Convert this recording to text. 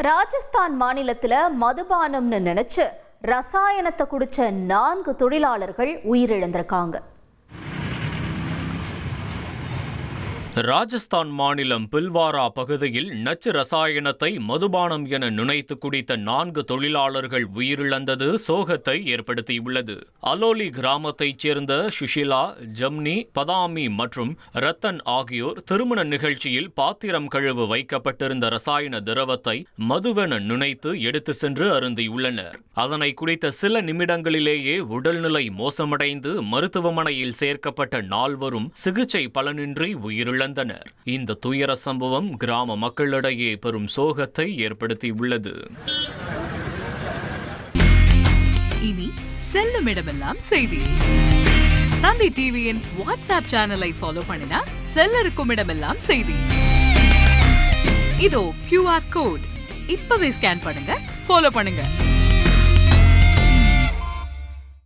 ராஜஸ்தான் மாநிலத்துல மதுபானம்னு நினைச்சு ரசாயனத்தை குடிச்ச 4 தொழிலாளர்கள் உயிரிழந்திருக்காங்க. ராஜஸ்தான் மாநிலம் பில்வாரா பகுதியில் நச்சு ரசாயனத்தை மதுபானம் என நினைத்து குடித்த 4 தொழிலாளர்கள் உயிரிழந்தது சோகத்தை ஏற்படுத்தியுள்ளது. அலோலி கிராமத்தைச் சேர்ந்த சுஷிலா, ஜம்னி, பதாமி மற்றும் ரத்தன் ஆகியோர் திருமண நிகழ்ச்சியில் பாத்திரம் கழுவு வைக்கப்பட்டிருந்த ரசாயன திரவத்தை மதுவென நினைத்து எடுத்து சென்று அருந்தியுள்ளனர். அதனை குடித்த சில நிமிடங்களிலேயே உடல்நிலை மோசமடைந்து மருத்துவமனையில் சேர்க்கப்பட்ட 4வரும் சிகிச்சை பலனின்றி உயிரிழந்தனர். இந்த துயர சம்பவம் கிராம மக்களிடையே பெரும் சோகத்தை ஏற்படுத்தியுள்ளது. இனி செல்லும் இடமெல்லாம் செய்தி. தந்தி டிவியின் வாட்ஸ்அப் சேனலை ஃபாலோ பண்ணினா செல்ல இருக்கும் இடமெல்லாம் செய்தி. இதோ QR கோட் இப்பவே ஸ்கேன் பண்ணுங்க, ஃபாலோ பண்ணுங்க.